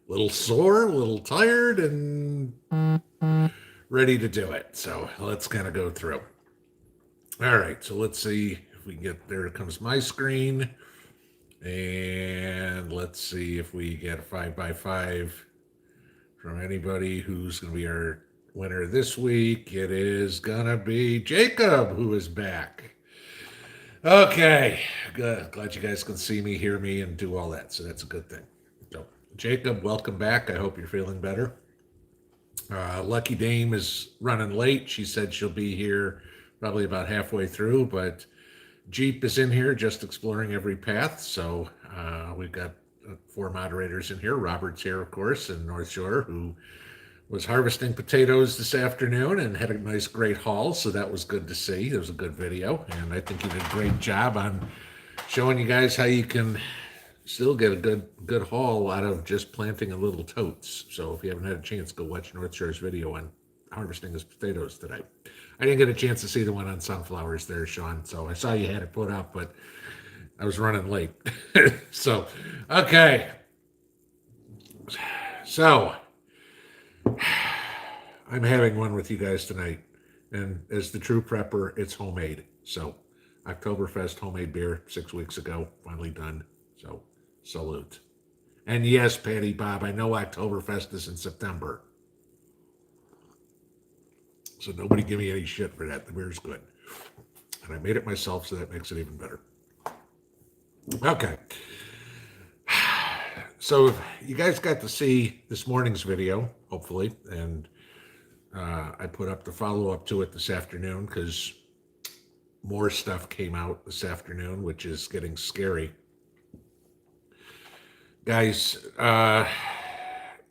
a little sore, a little tired, and ready to do it. So let's kind of go through. All right, so let's see if we can get there. Comes my screen, and let's see if we get a 5x5 from anybody who's going to be our winner this week. It is going to be Jacob, who is back. Okay, good. Glad you guys can see me, hear me, and do all that. So that's a good thing. So, Jacob, welcome back. I hope you're feeling better. Lucky Dame is running late. She said she'll be here probably about halfway through, but Jeep is in here just exploring every path. So we've got four moderators in here. Robert's here, of course, in North Shore, who was harvesting potatoes this afternoon and had a nice, great haul. So that was good to see. It was a good video, and I think you did a great job on showing you guys how you can still get a good haul out of just planting a little totes. So if you haven't had a chance, go watch North Shore's video on harvesting his potatoes today. I didn't get a chance to see the one on sunflowers there, Sean. So I saw you had it put up, but I was running late. So, okay. So I'm having one with you guys tonight. And as the true prepper, it's homemade. So Oktoberfest homemade beer 6 weeks ago, finally done. So salute. And yes, Patty Bob, I know Oktoberfest is in September. So nobody give me any shit for that. The beer's good. And I made it myself, so that makes it even better. Okay. So you guys got to see this morning's video, hopefully, and I put up the follow-up to it this afternoon because more stuff came out this afternoon, which is getting scary. Guys,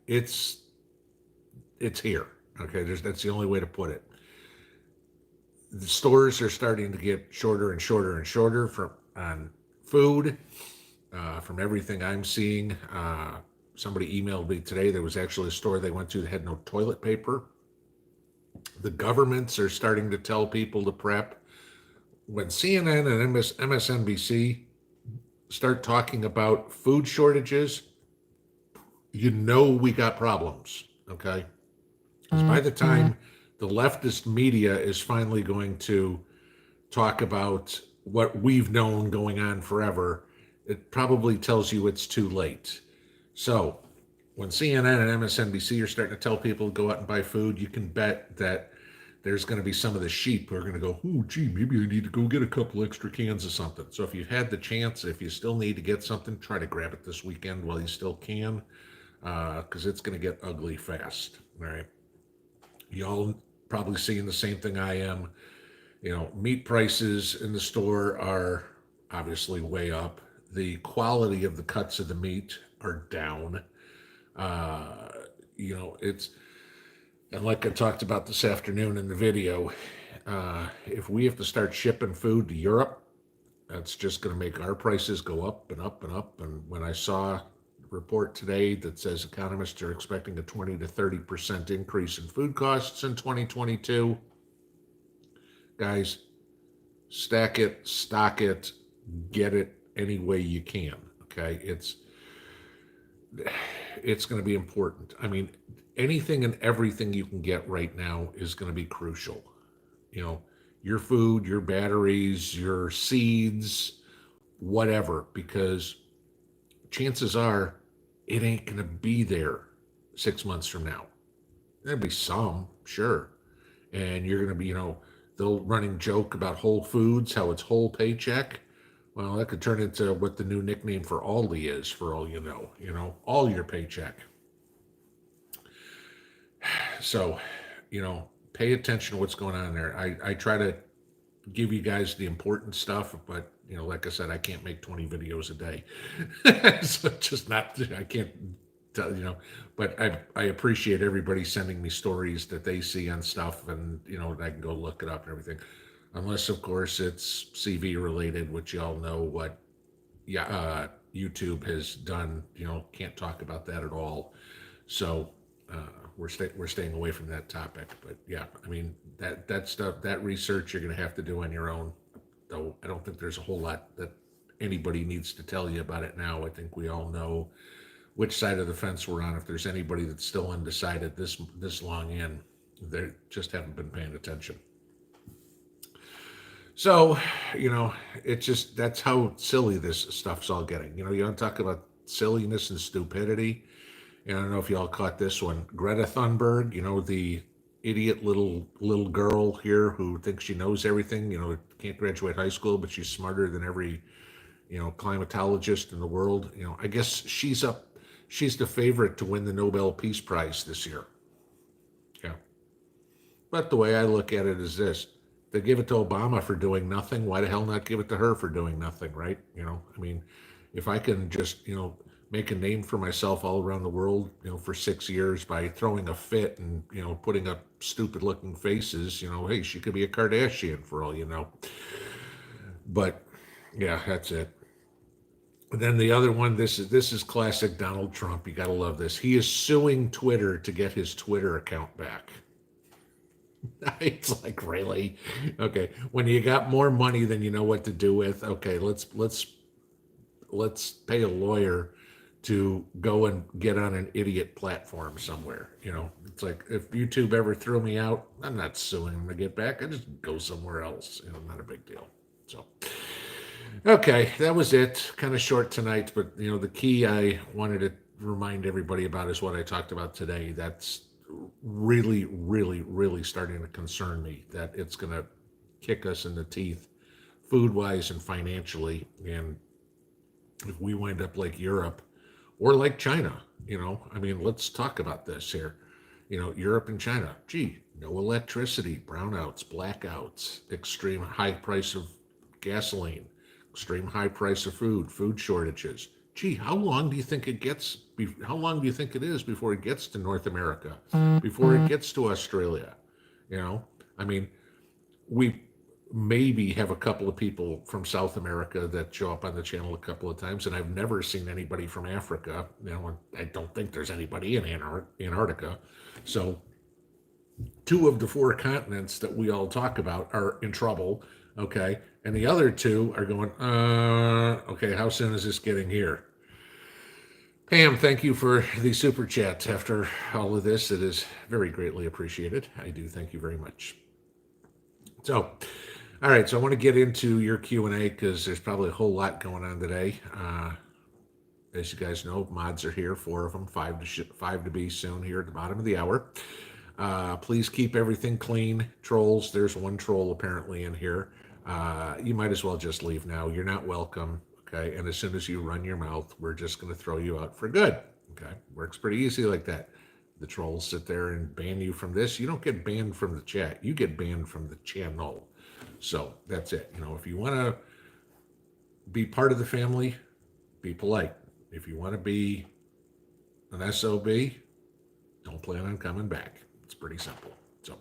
it's here. Okay, that's the only way to put it. The stores are starting to get shorter and shorter and shorter on food. From everything I'm seeing, somebody emailed me today. There was actually a store they went to that had no toilet paper. The governments are starting to tell people to prep. When CNN and MSNBC start talking about food shortages, you know we got problems, okay? Because by the time the leftist media is finally going to talk about what we've known going on forever, it probably tells you it's too late. So when CNN and MSNBC are starting to tell people to go out and buy food, you can bet that there's going to be some of the sheep who are going to go, oh, gee, maybe I need to go get a couple extra cans of something. So if you've had the chance, if you still need to get something, try to grab it this weekend while you still can, because it's going to get ugly fast. All right. Y'all probably seeing the same thing I am. You know, meat prices in the store are obviously way up. The quality of the cuts of the meat are down. It's, and like I talked about this afternoon in the video, if we have to start shipping food to Europe, that's just going to make our prices go up and up and up. And when I saw a report today that says economists are expecting a 20 to 30% increase in food costs in 2022, guys, stack it, stock it, get it any way you can. Okay, it's going to be important. I mean, anything and everything you can get right now is going to be crucial. You know, your food, your batteries, your seeds, whatever, because chances are it ain't going to be there 6 months from now. There'll be some, sure. And you're going to be, the running joke about Whole Foods, how it's whole paycheck. Well, that could turn into what the new nickname for Aldi is, for all you know, all your paycheck. So, pay attention to what's going on there. I try to give you guys the important stuff, but, like I said, I can't make 20 videos a day. So just not, I can't tell, but I appreciate everybody sending me stories that they see on stuff, and, I can go look it up and everything. Unless, of course, it's CV related, which y'all know what YouTube has done. Can't talk about that at all. So we're staying away from that topic. But yeah, I mean that stuff, that research, you're going to have to do on your own. Though I don't think there's a whole lot that anybody needs to tell you about it now. I think we all know which side of the fence we're on. If there's anybody that's still undecided this long in, they just haven't been paying attention. So, it's just that's how silly this stuff's all getting. You want to talk about silliness and stupidity. And I don't know if y'all caught this one. Greta Thunberg, the idiot little girl here who thinks she knows everything. Can't graduate high school, but she's smarter than every climatologist in the world. I guess she's up. She's the favorite to win the Nobel Peace Prize this year. Yeah. But the way I look at it is this: they give it to Obama for doing nothing. Why the hell not give it to her for doing nothing, right? I mean, if I can just, make a name for myself all around the world, for 6 years by throwing a fit and, putting up stupid looking faces, hey, she could be a Kardashian for all you know. But yeah, that's it. And then the other one, this is classic Donald Trump. You got to love this. He is suing Twitter to get his Twitter account back. It's like, really? Okay, when you got more money than you know what to do with, okay, let's pay a lawyer to go and get on an idiot platform somewhere. It's like, if YouTube ever threw me out, I'm not suing them to get back. I just go somewhere else. Not a big deal. So, okay, that was it. Kind of short tonight, but the key I wanted to remind everybody about is what I talked about today. That's really, really, really starting to concern me, that it's going to kick us in the teeth food-wise and financially. And if we wind up like Europe or like China, let's talk about this here. Europe and China, no electricity, brownouts, blackouts, extreme high price of gasoline, extreme high price of food shortages. How long do you think it gets? How long do you think it is before it gets to North America, before it gets to Australia? We maybe have a couple of people from South America that show up on the channel a couple of times, and I've never seen anybody from Africa. I don't think there's anybody in Antarctica. So 2 of the 4 continents that we all talk about are in trouble, okay? And the other 2 are going, okay, how soon is this getting here? Pam, thank you for the super chat. After all of this, it is very greatly appreciated. I do thank you very much. So, all right, so I want to get into your Q&A because there's probably a whole lot going on today. As you guys know, mods are here, 4 of them, 5 to be soon here at the bottom of the hour. Please keep everything clean. Trolls, there's 1 troll apparently in here. You might as well just leave now. You're not welcome, okay? And as soon as you run your mouth, we're just going to throw you out for good, okay? Works pretty easy like that. The trolls sit there and ban you from this. You don't get banned from the chat. You get banned from the channel. So that's it. If you want to be part of the family, be polite. If you want to be an SOB, don't plan on coming back. It's pretty simple. So,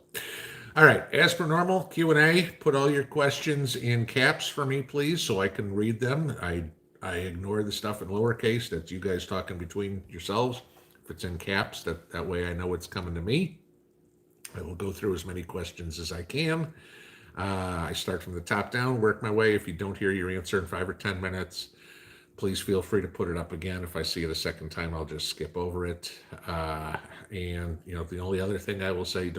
all right. As per normal, Q&A. Put all your questions in caps for me, please, so I can read them. I ignore the stuff in lowercase. That's you guys talking between yourselves. If it's in caps, that way I know it's coming to me. I will go through as many questions as I can. I start from the top down, work my way. If you don't hear your answer in 5 or 10 minutes, please feel free to put it up again. If I see it a second time, I'll just skip over it. And the only other thing I will say,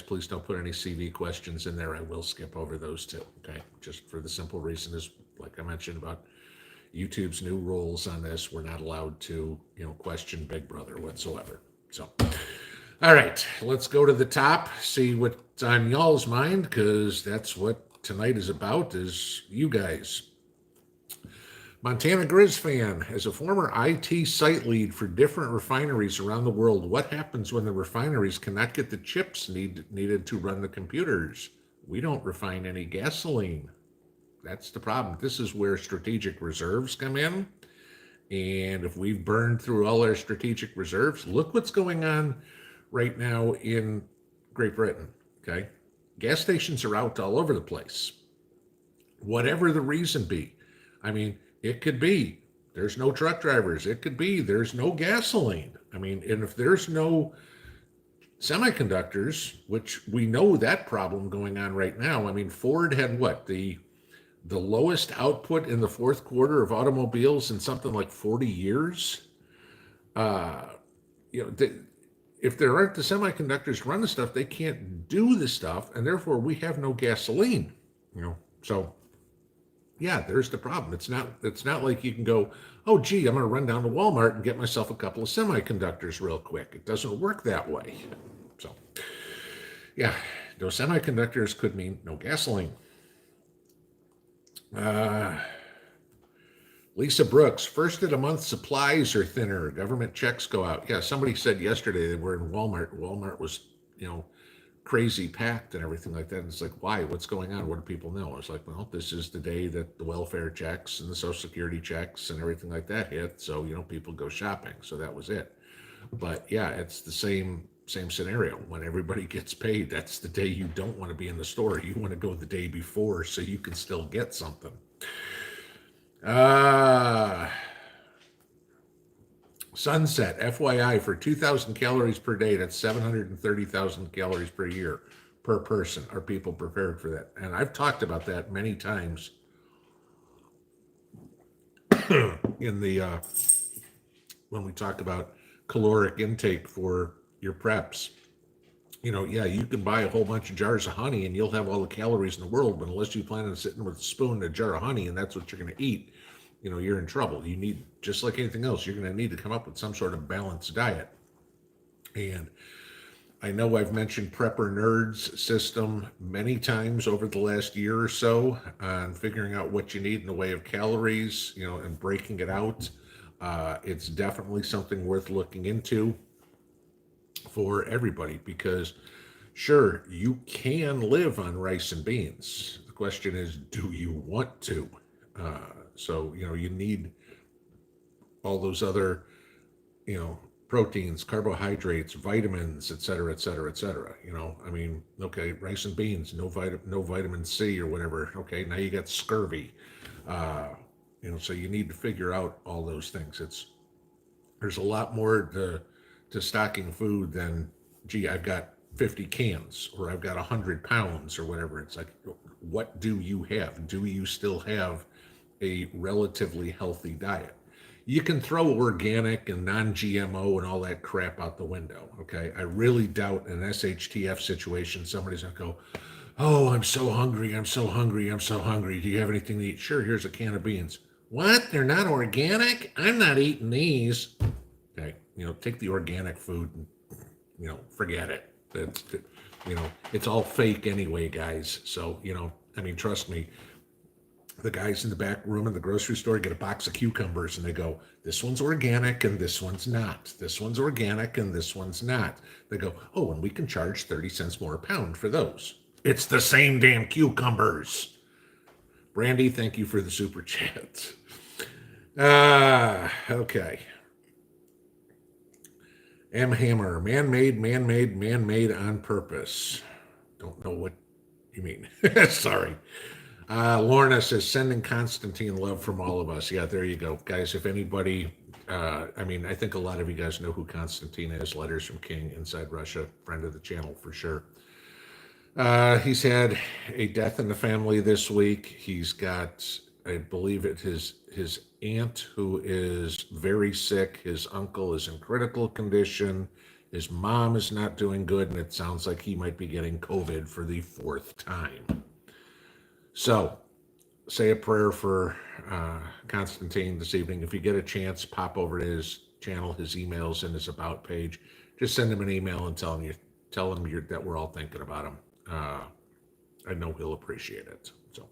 please don't put any CV questions in there. I will skip over those too. Okay, just for the simple reason is, like I mentioned about YouTube's new rules on this, we're not allowed to, question Big Brother whatsoever. So, all right, let's go to the top, see what's on y'all's mind, because that's what tonight is about, is you guys. Montana Grizz fan, as a former IT site lead for different refineries around the world, what happens when the refineries cannot get the chips needed to run the computers? We don't refine any gasoline. That's the problem. This is where strategic reserves come in. And if we've burned through all our strategic reserves, look what's going on right now in Great Britain, okay? Gas stations are out all over the place. Whatever the reason be. It could be there's no truck drivers. It could be there's no gasoline. And if there's no semiconductors, which we know that problem going on right now. Ford had what? The lowest output in the 4th quarter of automobiles in something like 40 years. uh, you know, if there aren't the semiconductors to run the stuff, they can't do the stuff, and therefore we have no gasoline. So yeah, there's the problem. It's not like you can go, oh gee, I'm going to run down to Walmart and get myself a couple of semiconductors real quick. It doesn't work that way. So yeah, no semiconductors could mean no gasoline. Lisa Brooks, first of the month supplies are thinner. Government checks go out. Yeah, somebody said yesterday they were in Walmart. Walmart was, crazy packed and everything like that. And it's like, why? What's going on? What do people know? I was like, well, this is the day that the welfare checks and the Social Security checks and everything like that hit. So, people go shopping. So that was it. But yeah, it's the same scenario. When everybody gets paid, that's the day you don't want to be in the store. You want to go the day before so you can still get something. Sunset, FYI, for 2,000 calories per day, that's 730,000 calories per year per person. Are people prepared for that? And I've talked about that many times in the when we talk about caloric intake for your preps. Yeah, you can buy a whole bunch of jars of honey and you'll have all the calories in the world, but unless you plan on sitting with a spoon and a jar of honey and that's what you're going to eat, you're in trouble. You need, just like anything else, you're going to need to come up with some sort of balanced diet. And I know I've mentioned Prepper Nerds system many times over the last year or so on figuring out what you need in the way of calories, and breaking it out. It's definitely something worth looking into for everybody, because sure, you can live on rice and beans. The question is, do you want to? So, you need all those other, proteins, carbohydrates, vitamins, et cetera, et cetera, et cetera. Okay, rice and beans, no vitamin C or whatever. Okay, now you got scurvy. So you need to figure out all those things. There's a lot more to stocking food than, gee, I've got 50 cans or I've got 100 pounds or whatever. It's like, what do you have? Do you still have a relatively healthy diet? You can throw organic and non-GMO and all that crap out the window, okay? I really doubt in an SHTF situation somebody's going to go, oh, I'm so hungry, I'm so hungry, I'm so hungry. Do you have anything to eat? Sure, here's a can of beans. What? They're not organic? I'm not eating these. Okay, take the organic food and, forget it. It's all fake anyway, guys. So, trust me, the guys in the back room in the grocery store get a box of cucumbers and they go, this one's organic and this one's not. This one's organic and this one's not. They go, oh, and we can charge 30 cents more a pound for those. It's the same damn cucumbers. Brandy, thank you for the super chat. Okay. M. Hammer, man-made on purpose. Don't know what you mean. Sorry. Lorna says, sending Constantine love from all of us. Yeah, there you go. Guys, if anybody, I think a lot of you guys know who Constantine is. Letters from King, Inside Russia, friend of the channel for sure. He's had a death in the family this week. He's got, I believe it his aunt who is very sick. His uncle is in critical condition. His mom is not doing good, and it sounds like he might be getting COVID for the 4th time. So, say a prayer for Constantine this evening. If you get a chance, pop over to his channel. His email's in his about page. Just send him an email and tell him that we're all thinking about him. I know he'll appreciate it. So,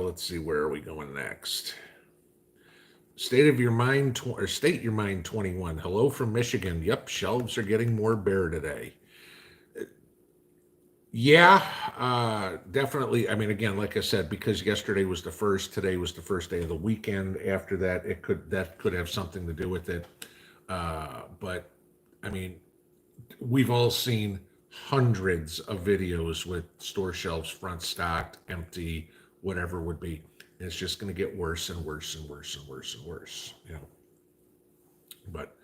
let's see, where are we going next? State Your Mind 21. Hello from Michigan. Yep, shelves are getting more bare today. Yeah, definitely. Again, like I said, because yesterday was the first, today was the first day of the weekend. After that, that could have something to do with it. But we've all seen hundreds of videos with store shelves front stocked, empty, whatever would be. And it's just going to get worse and worse and worse and worse and worse. But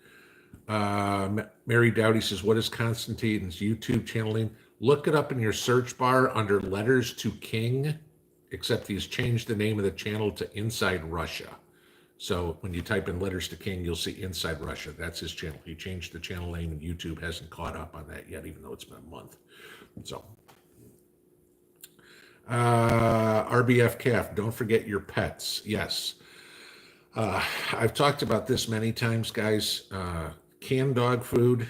Mary Dowdy says, what is Constantine's YouTube channel name? Look it up in your search bar under Letters to King, except he's changed the name of the channel to Inside Russia. So when you type in letters to King, you'll see Inside Russia. That's his channel. He changed the channel name, and YouTube hasn't caught up on that yet, even though it's been a month. So, RBF Calf, don't forget your pets. Yes. I've talked about this many times, guys. Canned dog food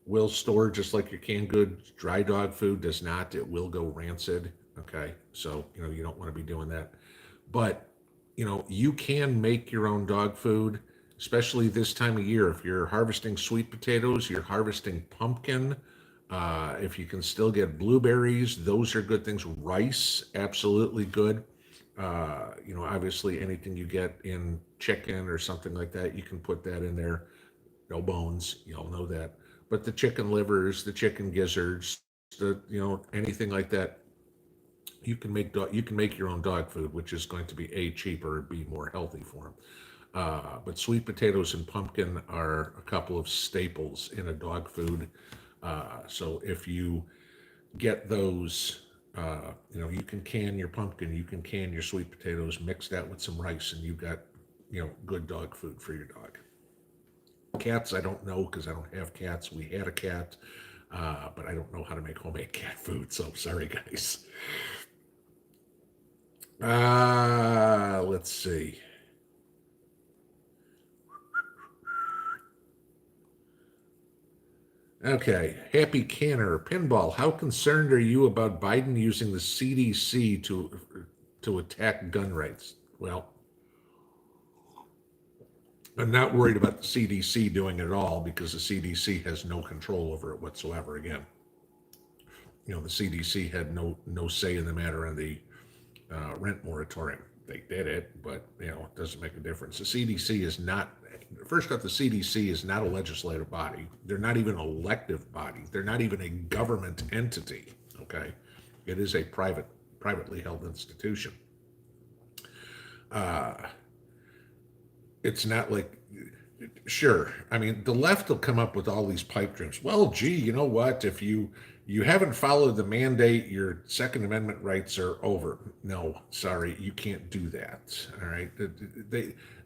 will store just like your canned goods. Dry dog food does not. It will go rancid. Okay. So, you don't want to be doing that. But, you can make your own dog food, especially this time of year. If you're harvesting sweet potatoes, you're harvesting pumpkin. If you can still get blueberries, those are good things. Rice, absolutely good. Obviously anything you get in chicken or something like that, you can put that in there. No bones, you all know that. But the chicken livers, the chicken gizzards, anything like that, you can make your own dog food, which is going to be cheaper and b more healthy for them. But sweet potatoes and pumpkin are a couple of staples in a dog food. So if you get those, you can can your pumpkin, you can can your sweet potatoes, mix that with some rice, and you've got, good dog food for your dog. Cats, I don't know because I don't have cats. We had a cat, but I don't know how to make homemade cat food, so sorry, guys. Let's see. Okay, Happy Canner, Pinball, how concerned are you about Biden using the CDC to attack gun rights? Well, I'm not worried about the CDC doing it at all because the CDC has no control over it whatsoever. Again, the CDC had no say in the matter on the rent moratorium. They did it, but it doesn't make a difference. The CDC is not. First off, the CDC is not a legislative body. They're not even an elective body. They're not even a government entity. Okay, it is a privately held institution. It's not like, sure. I mean, the left will come up with all these pipe dreams. Well, gee, you know what? If you haven't followed the mandate, your Second Amendment rights are over. No, sorry, you can't do that. All right,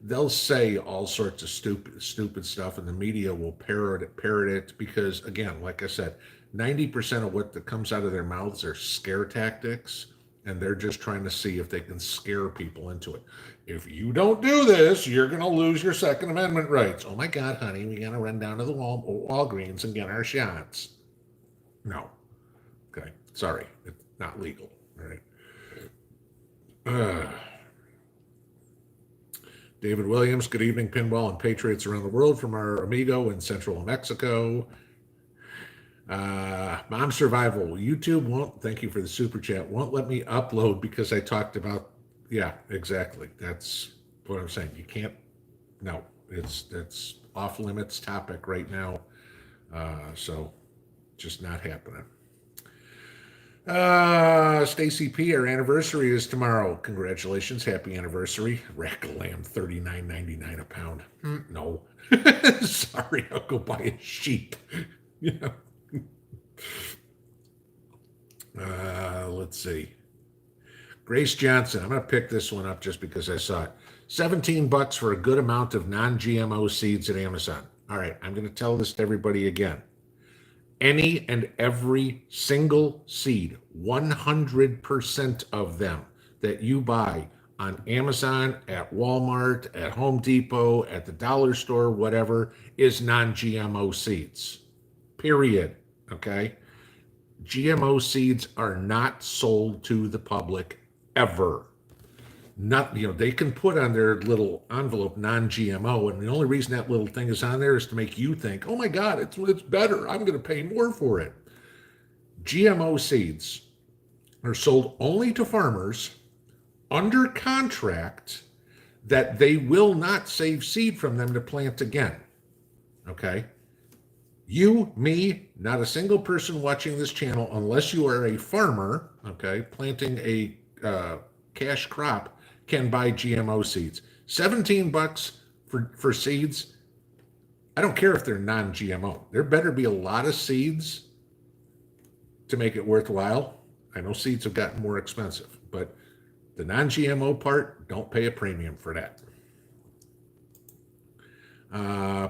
they'll say all sorts of stupid stuff, and the media will parrot it because, again, like I said, 90% of what that comes out of their mouths are scare tactics, and they're just trying to see if they can scare people into it. If you don't do this, you're going to lose your Second Amendment rights. Oh my God, honey, we got to run down to the Walgreens and get our shots. No. Okay. Sorry. It's not legal. All right. David Williams, good evening, Pinball and Patriots around the world from our amigo in Central Mexico. Mom Survival, YouTube won't, thank you for the super chat, won't let me upload because I talked about, yeah, exactly. That's what I'm saying. You can't, no, it's off limits topic right now. So just not happening. Stacy P, our anniversary is tomorrow. Congratulations, happy anniversary. Rack of lamb, $39.99 a pound. No, sorry, I'll go buy a sheep. Yeah. Let's see. Grace Johnson, I'm going to pick this one up just because I saw it. $17 for a good amount of non-GMO seeds at Amazon. All right, I'm going to tell this to everybody again. Any and every single seed, 100% of them that you buy on Amazon, at Walmart, at Home Depot, at the dollar store, whatever, is non-GMO seeds. Period. Okay? GMO seeds are not sold to the public ever. Not, they can put on their little envelope non-GMO, and the only reason that little thing is on there is to make you think, oh my God, it's better. I'm going to pay more for it. GMO seeds are sold only to farmers under contract that they will not save seed from them to plant again. Okay? You, me, not a single person watching this channel, unless you are a farmer, okay, planting a cash crop, can buy GMO seeds. $17 for seeds. I don't care if they're non-GMO. There better be a lot of seeds to make it worthwhile. I know seeds have gotten more expensive, but the non-GMO part, don't pay a premium for that.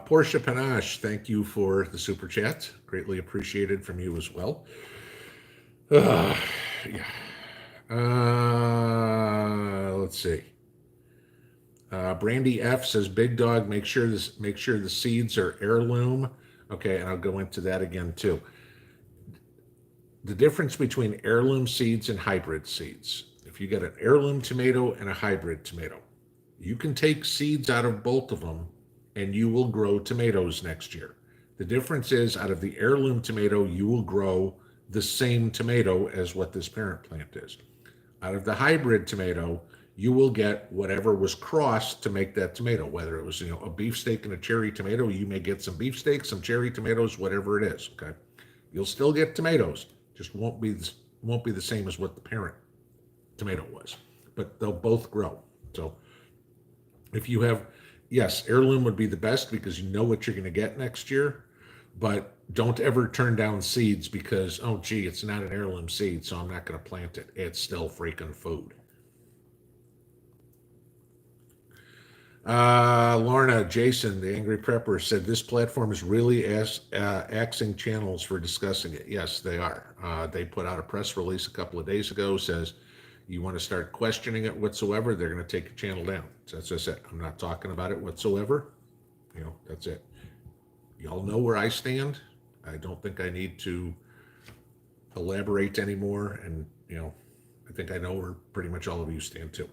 Portia Panache, thank you for the super chat. Greatly appreciated from you as well. Yeah. Let's see. Brandy F says, "Big Dog, make sure the seeds are heirloom." Okay, and I'll go into that again too. The difference between heirloom seeds and hybrid seeds. If you get an heirloom tomato and a hybrid tomato, you can take seeds out of both of them and you will grow tomatoes next year. The difference is, out of the heirloom tomato, you will grow the same tomato as what this parent plant is. Out of the hybrid tomato, you will get whatever was crossed to make that tomato. Whether it was, a beefsteak and a cherry tomato, you may get some beefsteak, some cherry tomatoes, whatever it is. Okay, you'll still get tomatoes, just won't be the same as what the parent tomato was, but they'll both grow. So if you have, yes, heirloom would be the best because you know what you're going to get next year, but don't ever turn down seeds because, oh, gee, it's not an heirloom seed, so I'm not going to plant it. It's still freaking food. Lorna, Jason, the Angry Prepper, said this platform is really axing channels for discussing it. Yes, they are. They put out a press release a couple of days ago, says you want to start questioning it whatsoever, they're going to take your channel down. So that's just it. I'm not talking about it whatsoever. That's it. Y'all know where I stand. I don't think I need to elaborate anymore. And, I think I know where pretty much all of you stand too.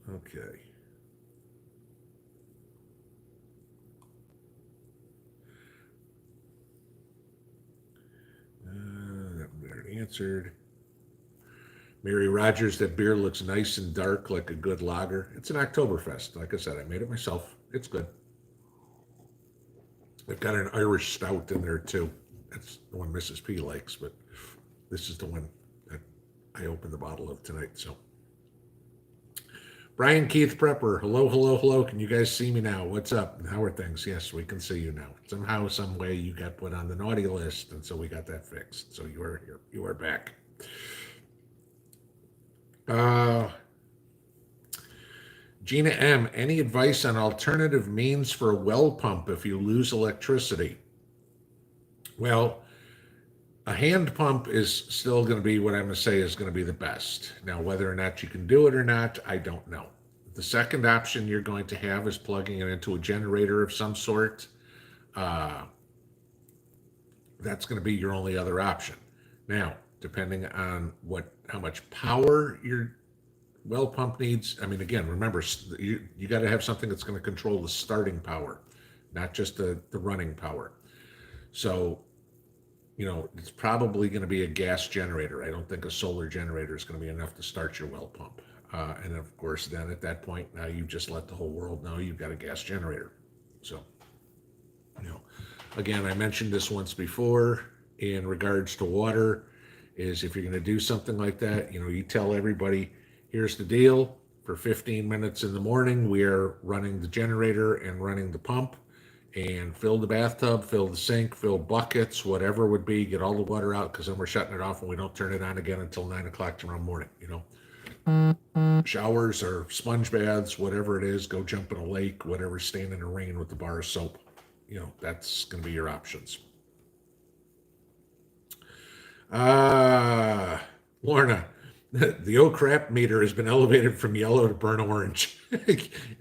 Okay. That already answered. Mary Rogers, that beer looks nice and dark like a good lager. It's an Oktoberfest. Like I said, I made it myself. It's good. I've got an Irish stout in there too. That's the one Mrs. P likes, but this is the one that I opened the bottle of tonight. So, Brian Keith Prepper, hello, hello, hello. Can you guys see me now? What's up? How are things? Yes, we can see you now. Somehow, some way, you got put on the naughty list, and so we got that fixed. So you are here. You are back. Gina M, any advice on alternative means for a well pump if you lose electricity? Well, a hand pump is still going to be what I'm going to say is going to be the best. Now, whether or not you can do it or not, I don't know. The second option you're going to have is plugging it into a generator of some sort. That's going to be your only other option. Now, depending on how much power your well pump needs. I mean, again, remember, you got to have something that's going to control the starting power, not just the running power. So, it's probably going to be a gas generator. I don't think a solar generator is going to be enough to start your well pump. And of course, then at that point, now you just let the whole world know you've got a gas generator. So, again, I mentioned this once before in regards to water, is if you're going to do something like that, you tell everybody, here's the deal. For 15 minutes in the morning, we are running the generator and running the pump, and fill the bathtub, fill the sink, fill buckets, whatever it would be, get all the water out, because then we're shutting it off and we don't turn it on again until 9 o'clock tomorrow morning. Showers or sponge baths, whatever it is, go jump in a lake, whatever, stand in the rain with the bar of soap. That's going to be your options. Lorna, the oh crap meter has been elevated from yellow to burnt orange.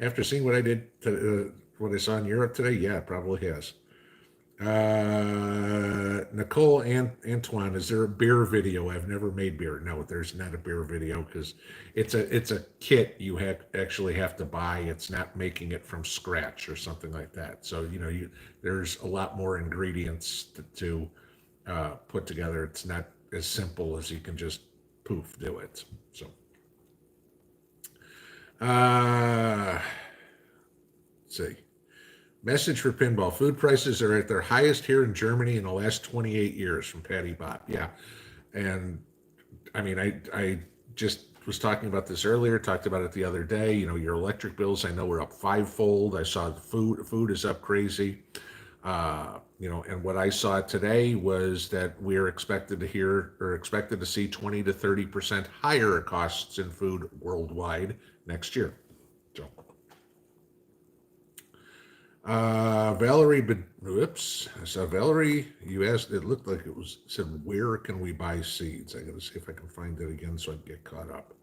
After seeing what I did, what I saw in Europe today, yeah, it probably has. Nicole Antoine, is there a beer video? I've never made beer. No, there's not a beer video because it's a kit you actually have to buy. It's not making it from scratch or something like that. So there's a lot more ingredients to put together. It's not as simple as you can just poof do it. So let's see. Message for pinball. Food prices are at their highest here in Germany in the last 28 years, from Patty Bott. Yeah. And I mean, I just was talking about this earlier, talked about it the other day. Your electric bills, I know, are up 5-fold. I saw the food is up crazy. And what I saw today was that we're expected to see 20 to 30% higher costs in food worldwide next year. So, Valerie, but whoops. So Valerie, you asked, it looked like it said, where can we buy seeds? I gotta see if I can find it again so I can get caught up.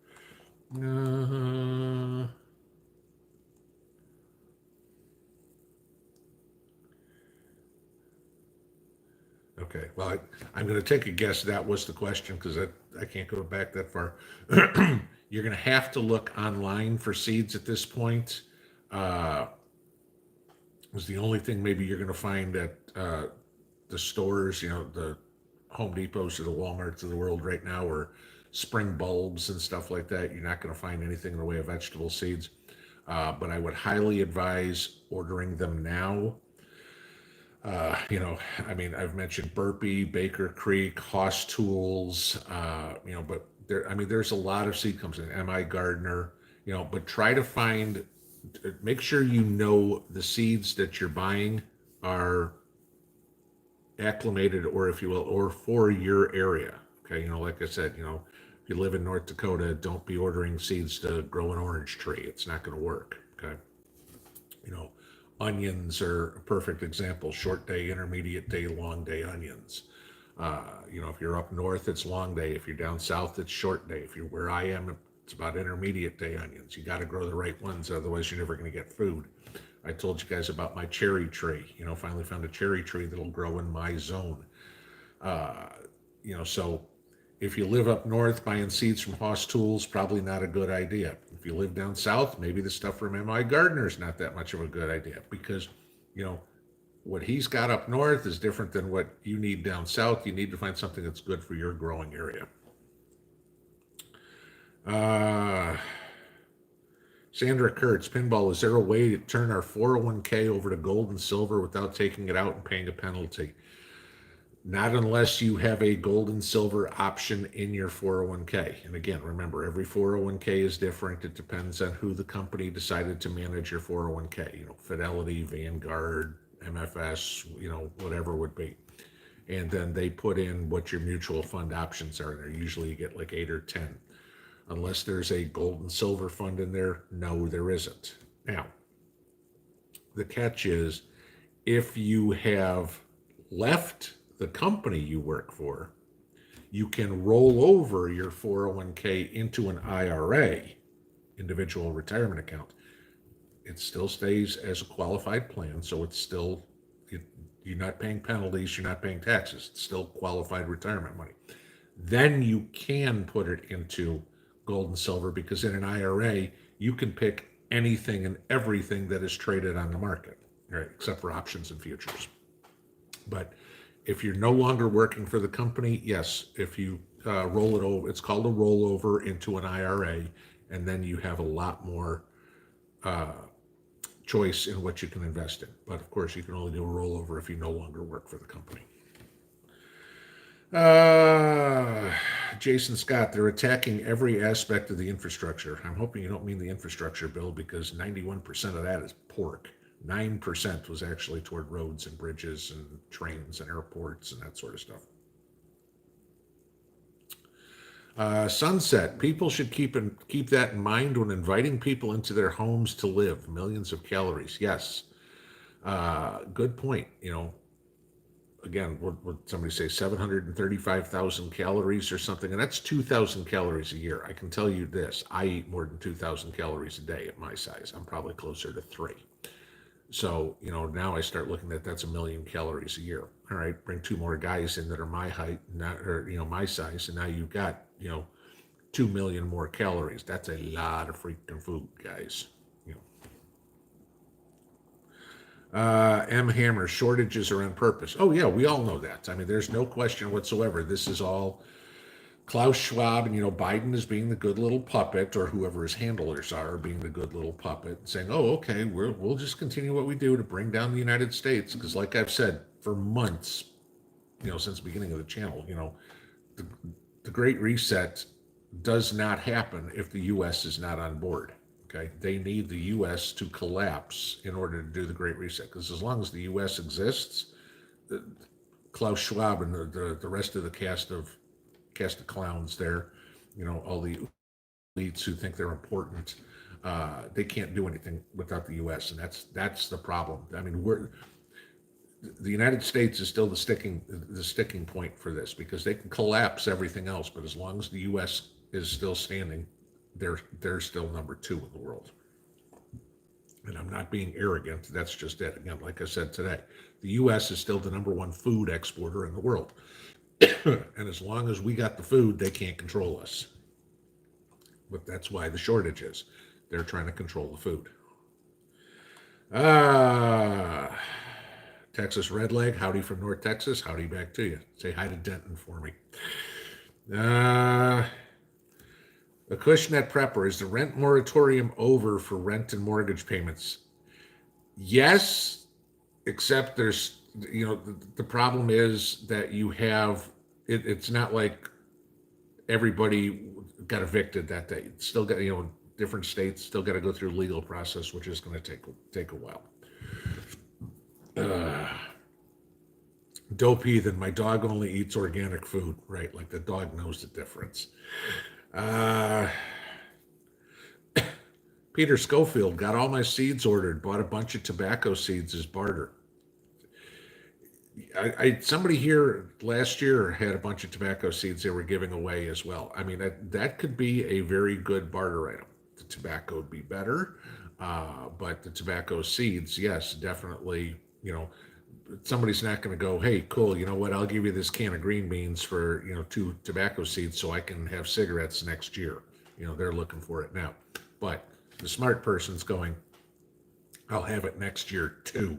Okay, well, I'm going to take a guess that was the question because I can't go back that far. You're going to have to look online for seeds at this point. Uh, is the only thing maybe you're going to find at the stores, the Home Depots or the Walmarts of the world right now, or spring bulbs and stuff like that. You're not going to find anything in the way of vegetable seeds. But I would highly advise ordering them now. I've mentioned Burpee, Baker Creek, Hoss Tools, but there's a lot of seed companies, M.I. Gardner, but try to make sure the seeds that you're buying are acclimated, or if you will, or for your area. Okay, like I said, if you live in North Dakota, don't be ordering seeds to grow an orange tree. It's not going to work. Okay, onions are a perfect example. Short day, intermediate day, long day onions. If you're up north, it's long day. If you're down south, it's short day. If you're where I am, it's about intermediate day onions. You got to grow the right ones, otherwise you're never going to get food. I told you guys about my cherry tree. Finally found a cherry tree that'll grow in my zone. So if you live up north, buying seeds from Hoss Tools, probably not a good idea. If you live down south, maybe the stuff from M.I. Gardner is not that much of a good idea because, what he's got up north is different than what you need down south. You need to find something that's good for your growing area. Sandra Kurtz, Pinball, is there a way to turn our 401k over to gold and silver without taking it out and paying a penalty? Not unless you have a gold and silver option in your 401k. And again, remember, every 401k is different. It depends on who the company decided to manage your 401k. Fidelity, Vanguard, MFS, whatever would be. And then they put in what your mutual fund options are. There usually you get like 8 or 10. Unless there's a gold and silver fund in there, no, there isn't. Now, the catch is if you have left the company you work for, you can roll over your 401k into an IRA, individual retirement account. It still stays as a qualified plan, so it's still, you're not paying penalties, you're not paying taxes. It's still qualified retirement money. Then you can put it into gold and silver because in an IRA, you can pick anything and everything that is traded on the market, right? Except for options and futures. But if you're no longer working for the company, yes, if you roll it over, it's called a rollover into an IRA, and then you have a lot more choice in what you can invest in. But of course, you can only do a rollover if you no longer work for the company. Jason Scott, they're attacking every aspect of the infrastructure. I'm hoping you don't mean the infrastructure bill because 91% of that is pork. 9% was actually toward roads and bridges and trains and airports and that sort of stuff. Sunset, people should keep that in mind when inviting people into their homes to live. Millions of calories. Yes. Good point. Again, would somebody say 735,000 calories or something? And that's 2,000 calories a year. I can tell you this, I eat more than 2,000 calories a day at my size. I'm probably closer to 3. So, now I start looking at that's 1 million calories a year. All right, bring 2 more guys in that are my height, my size, and now you've got, 2 million more calories. That's a lot of freaking food, guys. M. Hammer, shortages are on purpose. Oh, yeah, we all know that. There's no question whatsoever. This is all Klaus Schwab, and Biden is being the good little puppet, or whoever his handlers are being the good little puppet, saying, "Oh, okay, we'll just continue what we do to bring down the United States." Because, like I've said for months, since the beginning of the channel, the Great Reset does not happen if the U.S. is not on board. Okay, they need the U.S. to collapse in order to do the Great Reset. Because as long as the U.S. exists, Klaus Schwab and the rest of the cast of clowns there, all the elites who think they're important, they can't do anything without the U.S. and that's the problem. I mean, the United States is still the sticking point for this because they can collapse everything else, but as long as the U.S. is still standing, they're still number two in the world. And I'm not being arrogant. That's just it. Again, like I said today, the U.S. is still the number one food exporter in the world. And as long as we got the food, they can't control us. But that's why the shortage is. They're trying to control the food. Texas Redleg, howdy from North Texas. Howdy back to you. Say hi to Denton for me. The Cushnet Prepper, is the rent moratorium over for rent and mortgage payments? Yes, except there's, the problem is that you have, it's not like everybody got evicted that day. It's still got, different states still got to go through legal process, which is going to take a while. Dope heathen, my dog only eats organic food, right? Like the dog knows the difference. Peter Schofield, got all my seeds ordered, bought a bunch of tobacco seeds as barter. Somebody here last year had a bunch of tobacco seeds they were giving away as well. I mean, that could be a very good barter item. The tobacco would be better, but the tobacco seeds, yes, definitely, somebody's not going to go, hey, cool, you know what, I'll give you this can of green beans for, 2 tobacco seeds so I can have cigarettes next year. They're looking for it now. But the smart person's going, I'll have it next year too.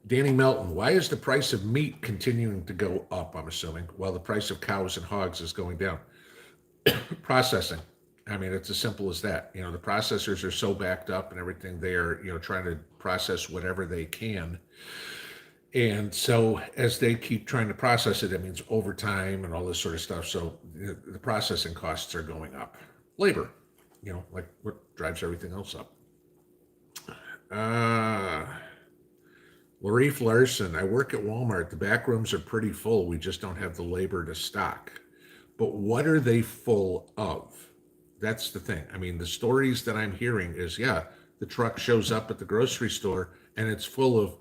Danny Melton, why is the price of meat continuing to go up, I'm assuming, while the price of cows and hogs is going down? Processing. I mean, it's as simple as that. The processors are so backed up and everything. They are, trying to process whatever they can. And so as they keep trying to process it, that means overtime and all this sort of stuff. So the processing costs are going up. Labor, like what drives everything else up. Larif Larson, I work at Walmart. The back rooms are pretty full. We just don't have the labor to stock. But what are they full of? That's the thing. I mean, the stories that I'm hearing is, the truck shows up at the grocery store and it's full of,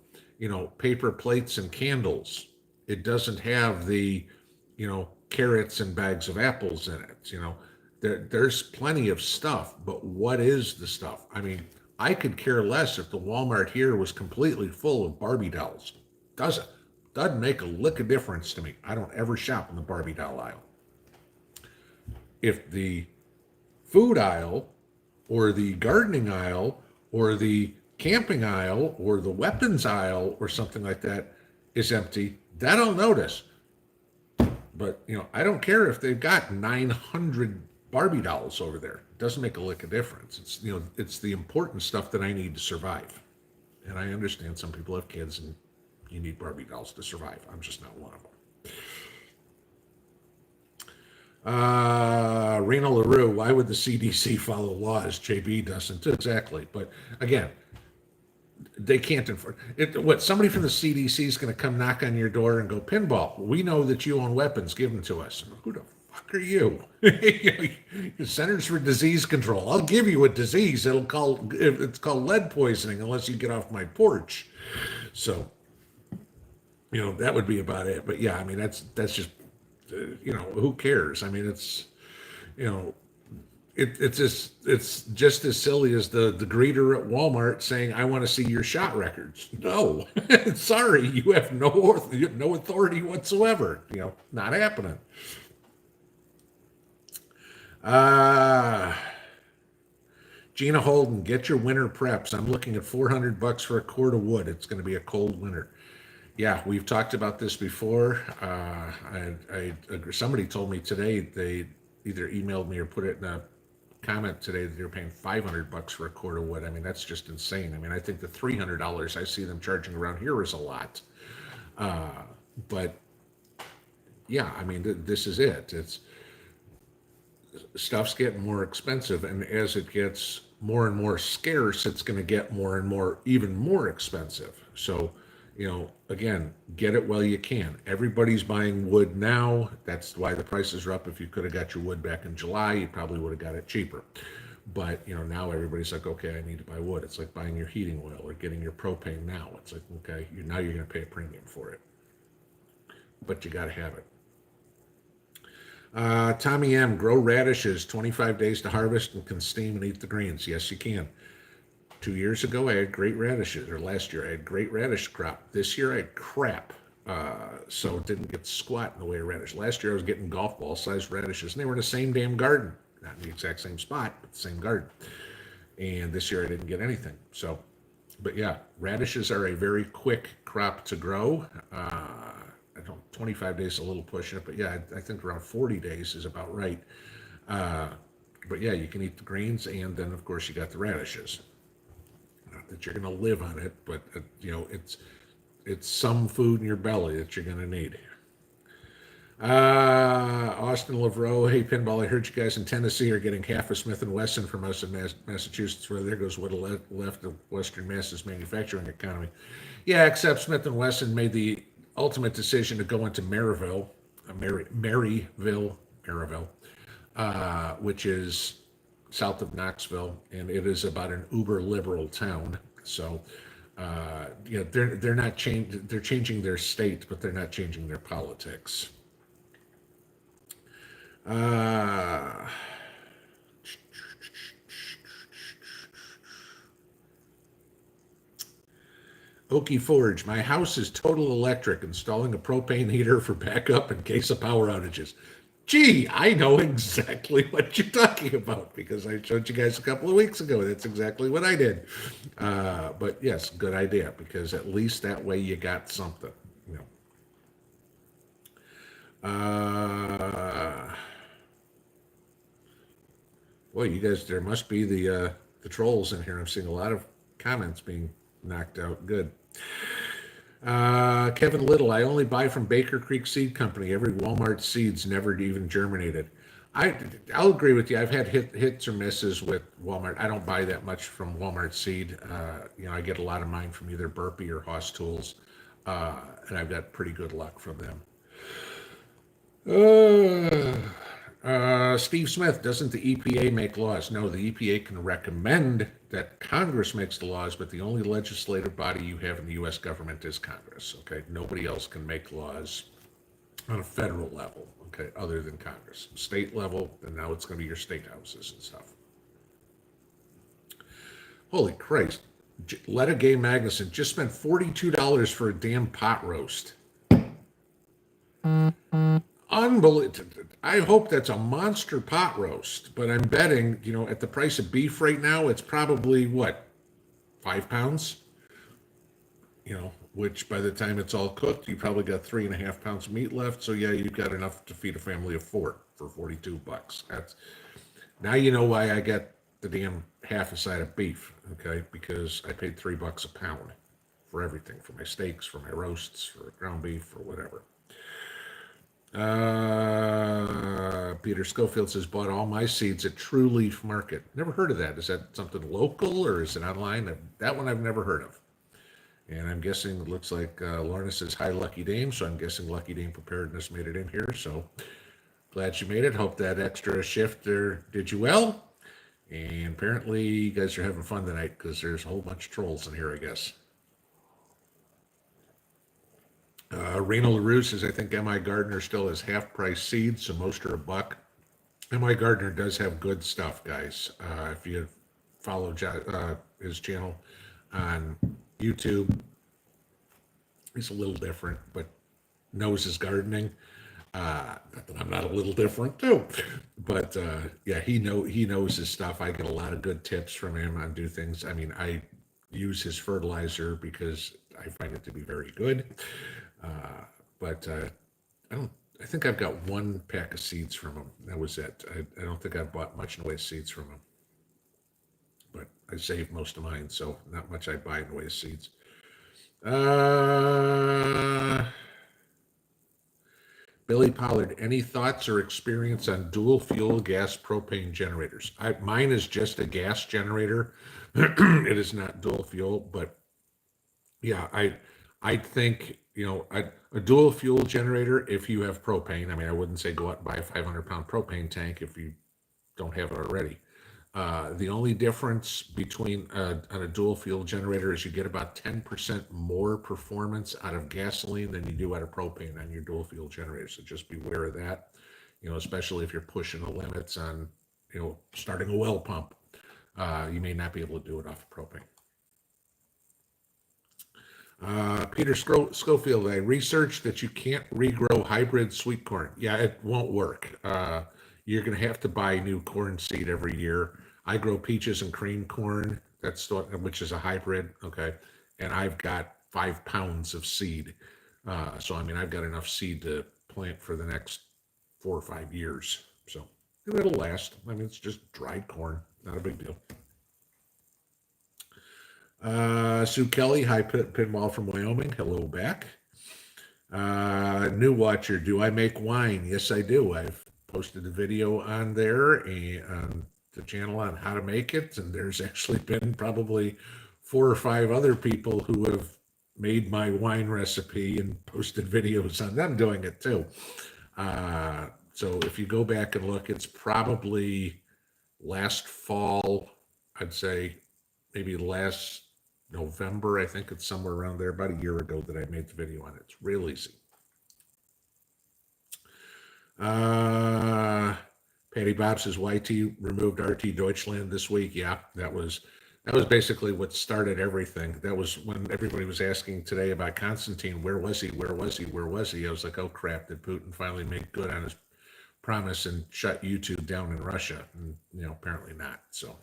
paper plates and candles. It doesn't have the, carrots and bags of apples in it. There's plenty of stuff, but what is the stuff? I mean, I could care less if the Walmart here was completely full of Barbie dolls. Doesn't make a lick of difference to me. I don't ever shop in the Barbie doll aisle. If the food aisle or the gardening aisle or the camping aisle or the weapons aisle or something like that is empty, that I'll notice. But, I don't care if they've got 900 Barbie dolls over there. It doesn't make a lick of difference. It's, it's the important stuff that I need to survive. And I understand some people have kids and you need Barbie dolls to survive. I'm just not one of them. Rena LaRue, why would the CDC follow laws? JB doesn't. Exactly. But again, they can't enforce it. What, somebody from the CDC is going to come knock on your door and go, Pinball, we know that you own weapons, give them to us. Who the fuck are you? Centers for Disease Control. I'll give you a disease. It's called lead poisoning unless you get off my porch. So, that would be about it. But yeah, I mean, that's just, who cares? I mean, it's, it's just as silly as the greeter at Walmart saying, I want to see your shot records. No, sorry, you have no authority whatsoever. Not happening. Gina Holden, get your winter preps. I'm looking at $400 for a cord of wood. It's going to be a cold winter. Yeah, we've talked about this before. I agree. Somebody told me today, they either emailed me or put it in a comment today that they're paying $500 for a cord of wood. I mean, that's just insane. I mean, I think the $300 I see them charging around here is a lot. But yeah, I mean, this is it. It's stuff's getting more expensive, and as it gets more and more scarce, it's going to get more and more, even more expensive. So, again, get it while you can. Everybody's buying wood now. That's why the prices are up. If you could have got your wood back in July, you probably would have got it cheaper. But now everybody's like, okay, I need to buy wood. It's like buying your heating oil or getting your propane now. It's like, okay, now you're going to pay a premium for it, but you got to have it. Tommy M, grow radishes, 25 days to harvest and can steam and eat the greens. Yes, you can. 2 years ago, I had great radishes, or last year, I had great radish crop. This year, I had crap. So it didn't get squat in the way of radish. Last year, I was getting golf ball sized radishes, and they were in the same damn garden. Not in the exact same spot, but the same garden. And this year, I didn't get anything. So, but yeah, radishes are a very quick crop to grow. I don't, 25 days is a little pushing it, but yeah, I think around 40 days is about right. Uh, but yeah, you can eat the greens, and then of course you got the radishes. Not that you're going to live on it, but it's some food in your belly that you're going to need. Austin Lavreau, hey Pinball, I heard you guys in Tennessee are getting half a Smith and Wesson from us in Massachusetts. Where there goes what left of Western Mass's manufacturing economy. Yeah, except Smith and Wesson made the ultimate decision to go into Maryville, which is south of Knoxville, and it is about an uber liberal town. So, they're not changing. They're changing their state, but they're not changing their politics. Uh, Okie Forge, my house is total electric, installing a propane heater for backup in case of power outages. Gee, I know exactly what you're talking about because I showed you guys a couple of weeks ago. That's exactly what I did. But yes, good idea because at least that way you got something. You know. Boy, you guys, there must be the trolls in here. I'm seeing a lot of comments being knocked out. Good. Kevin Little, I only buy from Baker Creek Seed Company. Every Walmart seed's never even germinated. I, I'll agree with you. I've had hits or misses with Walmart. I don't buy that much from Walmart seed. I get a lot of mine from either Burpee or Hoss Tools, and I've got pretty good luck from them. Steve Smith, doesn't the EPA make laws? No, the EPA can recommend that Congress makes the laws, but the only legislative body you have in the U.S. government is Congress. Okay, nobody else can make laws on a federal level. Okay, other than Congress, state level, and now it's going to be your state houses and stuff. Holy Christ! Letta Gay Magnuson just spent $42 for a damn pot roast. Unbelievable. I hope that's a monster pot roast, but I'm betting, at the price of beef right now, it's probably what, 5 pounds? Which by the time it's all cooked, you probably got 3.5 pounds of meat left. So yeah, you've got enough to feed a family of four for $42. That's now you know why I get the damn half a side of beef, okay? Because I paid $3 a pound for everything, for my steaks, for my roasts, for ground beef, for whatever. Peter Schofield says, bought all my seeds at True Leaf Market. Never heard of that. Is that something local or is it online? That one I've never heard of. And I'm guessing it looks like Lorna says, hi, Lucky Dame. So I'm guessing Lucky Dame Preparedness made it in here. So glad she made it. Hope that extra shift there did you well. And apparently you guys are having fun tonight because there's a whole bunch of trolls in here, I guess. Reno LaRue says, I think M.I. Gardner still has half-price seeds, so most are $1. M.I. Gardner does have good stuff, guys. If you follow his channel on YouTube, he's a little different, but knows his gardening. Not that I'm not a little different too, but yeah, he knows his stuff. I get a lot of good tips from him on do things. I mean, I use his fertilizer because I find it to be very good. But I think I've got one pack of seeds from him. That was it. I don't think I've bought much in the way of seeds from him. But I saved most of mine, so not much I buy in the way of seeds. Billy Pollard, any thoughts or experience on dual fuel gas propane generators? Mine is just a gas generator. It is not dual fuel, but yeah, I think, a dual fuel generator, if you have propane, I mean, I wouldn't say go out and buy a 500-pound propane tank if you don't have it already. The only difference between on a dual fuel generator is you get about 10% more performance out of gasoline than you do out of propane on your dual fuel generator. So just beware of that, especially if you're pushing the limits on, starting a well pump. You may not be able to do it off of propane. Peter Schofield, I researched that you can't regrow hybrid sweet corn. Yeah, it won't work. You're going to have to buy new corn seed every year. I grow peaches and cream corn, which is a hybrid, okay? And I've got 5 pounds of seed. So, I mean, I've got enough seed to plant for the next 4 or 5 years. So it'll last. I mean, it's just dried corn, not a big deal. Sue Kelly, hi, Pinball from Wyoming. Hello back. New watcher, do I make wine? Yes, I do. I've posted a video on there and on the channel on how to make it, and there's actually been probably 4 or 5 other people who have made my wine recipe and posted videos on them doing it too. So if you go back and look, it's probably last fall, I'd say maybe last November, I think it's somewhere around there, about a year ago that I made the video on it. It's real easy. Patty Bob says YT removed RT Deutschland this week. Yeah, that was basically what started everything. That was when everybody was asking today about Constantine. Where was he? Where was he? Where was he? I was like, oh crap, did Putin finally make good on his promise and shut YouTube down in Russia? And apparently not. So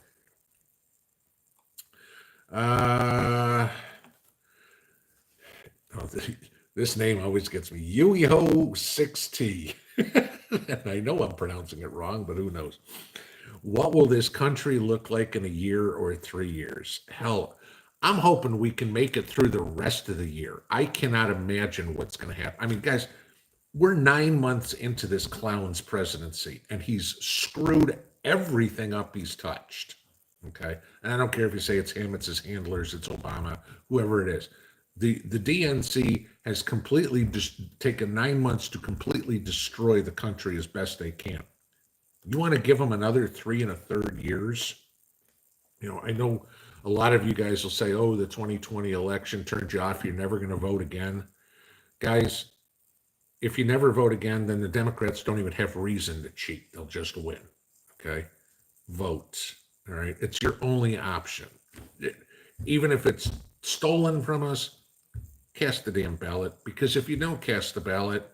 this name always gets me. Yuiho6T. I know I'm pronouncing it wrong, but who knows? What will this country look like in a year or 3 years? Hell, I'm hoping we can make it through the rest of the year. I cannot imagine what's going to happen. I mean, guys, we're 9 months into this clown's presidency, and he's screwed everything up he's touched. Okay, and I don't care if you say it's him, it's his handlers, it's Obama, whoever it is. The DNC has completely taken 9 months to completely destroy the country as best they can. You want to give them another 3 1/3 years? I know a lot of you guys will say, oh, the 2020 election turned you off, you're never going to vote again. Guys, if you never vote again, then the Democrats don't even have reason to cheat. They'll just win. Okay? Vote. All right? It's your only option. Even if it's stolen from us, cast the damn ballot. Because if you don't cast the ballot,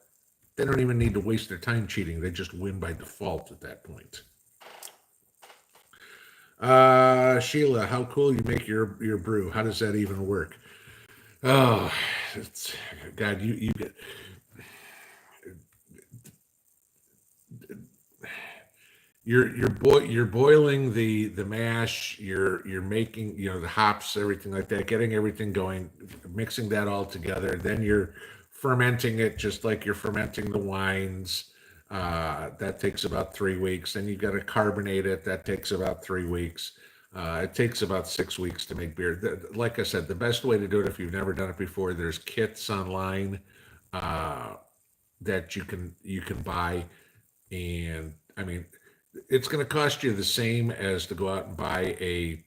they don't even need to waste their time cheating. They just win by default at that point. Sheila, how cool you make your brew. How does that even work? Oh, God, you get... You're boiling the mash, you're making the hops, everything like that, getting everything going, mixing that all together. Then you're fermenting it just like you're fermenting the wines. That takes about 3 weeks. Then you've got to carbonate it. That takes about 3 weeks. It takes about 6 weeks to make beer. Like I said, the best way to do it, if you've never done it before, there's kits online that you can buy, and I mean, it's going to cost you the same as to go out and buy a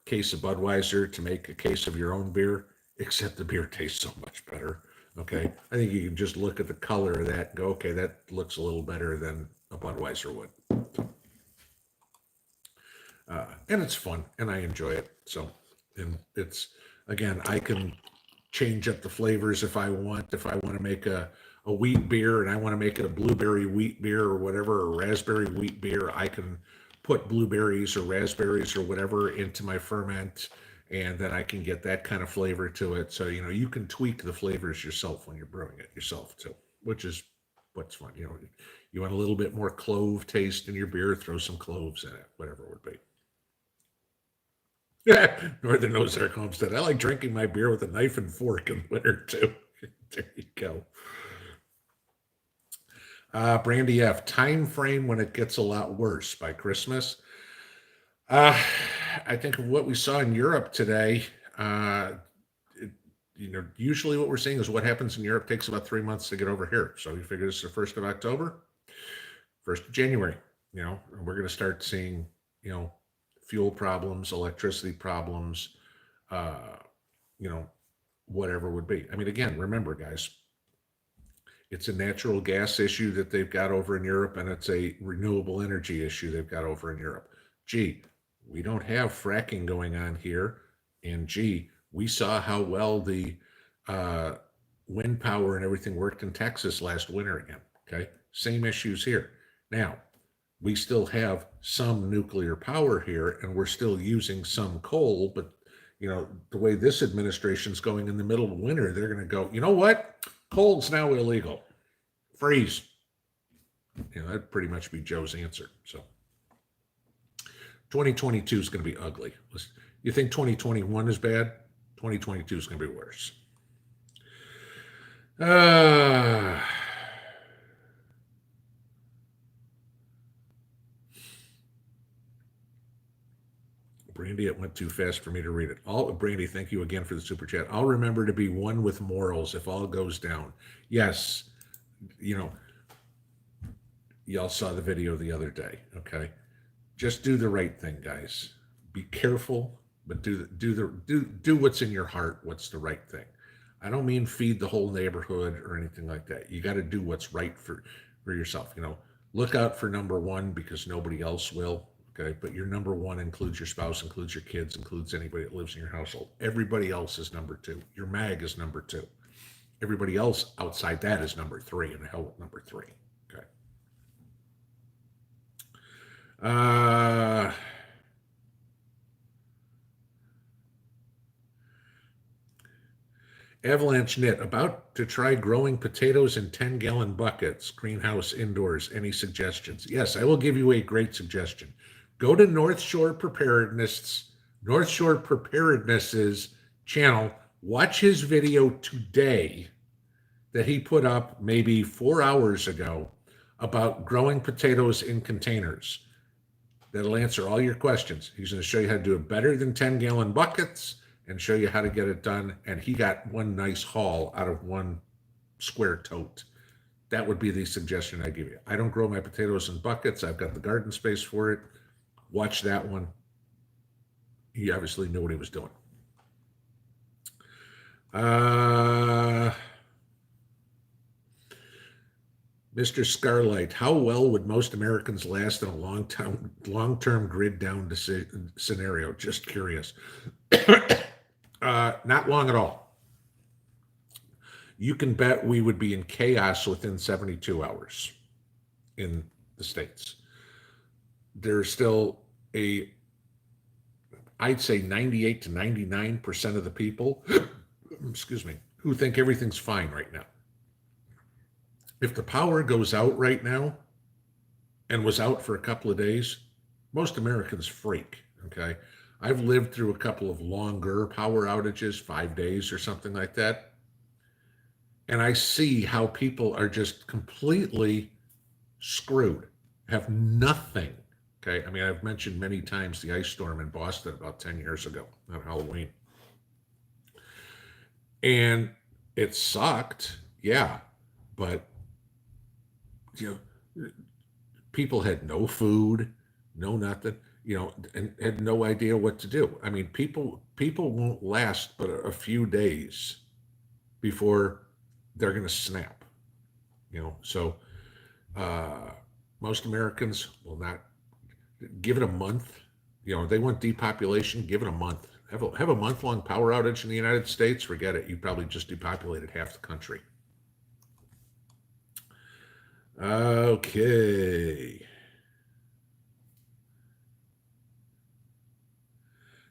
case of Budweiser to make a case of your own beer, except the beer tastes so much better. Okay. I think you can just look at the color of that and go, okay, that looks a little better than a Budweiser would. And it's fun and I enjoy it. So, and it's, again, I can change up the flavors if I want. If I want to make a wheat beer and I want to make it a blueberry wheat beer or whatever, or raspberry wheat beer, I can put blueberries or raspberries or whatever into my ferment, and then I can get that kind of flavor to it. So, you can tweak the flavors yourself when you're brewing it yourself too, which is what's fun. You want a little bit more clove taste in your beer, throw some cloves in it, whatever it would be. Yeah, Northern Ozark Homestead. I like drinking my beer with a knife and fork in winter too. There you go. Brandy F, time frame when it gets a lot worse by Christmas. Uh, I think what we saw in Europe today, uh, it, usually what we're seeing is what happens in Europe takes about 3 months to get over here. So you figure it's the 1st of October, 1st of January, and we're going to start seeing, you know, fuel problems, electricity problems, uh, you know, whatever would be. I mean, again, remember, guys, it's a natural gas issue that they've got over in Europe, and it's a renewable energy issue they've got over in Europe. Gee, we don't have fracking going on here. And gee, we saw how well the uh, wind power and everything worked in Texas last winter again. Okay. Same issues here. Now, we still have some nuclear power here, and we're still using some coal, but the way this administration's going in the middle of winter, they're going to go, you know what? Coal's now illegal. Freeze. That'd pretty much be Joe's answer. So 2022 is going to be ugly. You think 2021 is bad? 2022 is going to be worse. Brandy, it went too fast for me to read it. Brandy, thank you again for the super chat. I'll remember to be one with morals if all goes down. Yes, y'all saw the video the other day. Okay, just do the right thing, guys. Be careful, but do what's in your heart. What's the right thing? I don't mean feed the whole neighborhood or anything like that. You got to do what's right for yourself. Look out for number one because nobody else will. Okay, but your number one includes your spouse, includes your kids, includes anybody that lives in your household. Everybody else is number two. Your mag is number two. Everybody else outside that is number three, and the hell with number three. Okay. Avalanche Knit, about to try growing potatoes in 10-gallon buckets, greenhouse indoors. Any suggestions? Yes, I will give you a great suggestion. Go to North Shore Preparedness's channel. Watch his video today that he put up maybe 4 hours ago about growing potatoes in containers. That'll answer all your questions. He's going to show you how to do it better than 10-gallon buckets and show you how to get it done. And he got one nice haul out of one square tote. That would be the suggestion I give you. I don't grow my potatoes in buckets. I've got the garden space for it. Watch that one. He obviously knew what he was doing. Mr. Scarlight, how well would most Americans last in a long-term grid down scenario? Just curious. Not long at all. You can bet we would be in chaos within 72 hours in the States. There's still I'd say 98 to 99% of the people, excuse me, who think everything's fine right now. If the power goes out right now and was out for a couple of days, most Americans freak, okay? I've lived through a couple of longer power outages, 5 days or something like that, and I see how people are just completely screwed, have nothing. Okay, I mean, I've mentioned many times the ice storm in Boston about 10 years ago on Halloween. And it sucked, yeah, but, people had no food, no nothing, and had no idea what to do. I mean, people won't last but a few days before they're going to snap, so most Americans will not. Give it a month. They want depopulation. Give it a month. Have a month-long power outage in the United States. Forget it. You probably just depopulated half the country. Okay.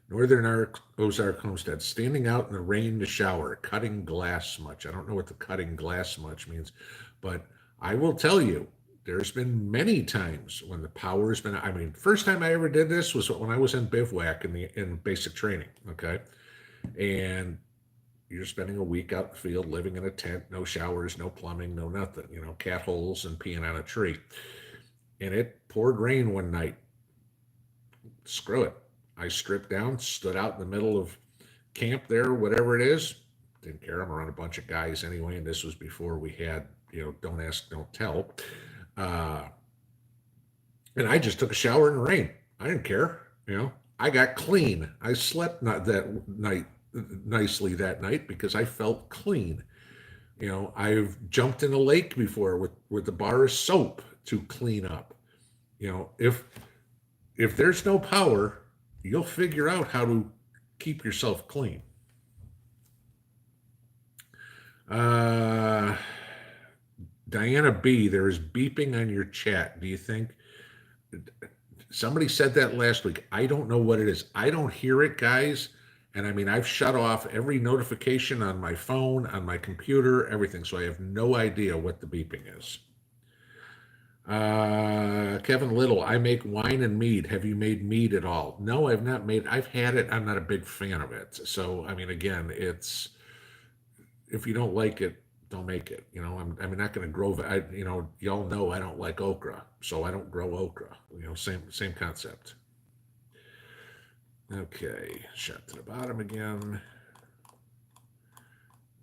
Northern Ozark Homestead. Standing out in the rain to shower. Cutting glass much. I don't know what the cutting glass much means, but I will tell you, there's been many times when the power's been, first time I ever did this was when I was in bivouac in basic training, okay? And you're spending a week out in the field, living in a tent, no showers, no plumbing, no nothing, cat holes and peeing on a tree. And it poured rain one night. Screw it. I stripped down, stood out in the middle of camp there, whatever it is. Didn't care. I'm around a bunch of guys anyway, and this was before we had, don't ask, don't tell. Uh, and I just took a shower in the rain. I didn't care. I got clean. I slept not that night nicely that night because I felt clean. I've jumped in a lake before with a bar of soap to clean up. If there's no power, you'll figure out how to keep yourself clean. Diana B, there is beeping on your chat. Do you think somebody said that last week? I don't know what it is. I don't hear it, guys. And I mean, I've shut off every notification on my phone, on my computer, everything. So I have no idea what the beeping is. Kevin Little, I make wine and mead. Have you made mead at all? No, I've not made. I've had it. I'm not a big fan of it. So, I mean, again, it's, if you don't like it, don't make it. I'm not going to grow. Y'all know I don't like okra, so I don't grow okra. Same concept. Okay, shot to the bottom again.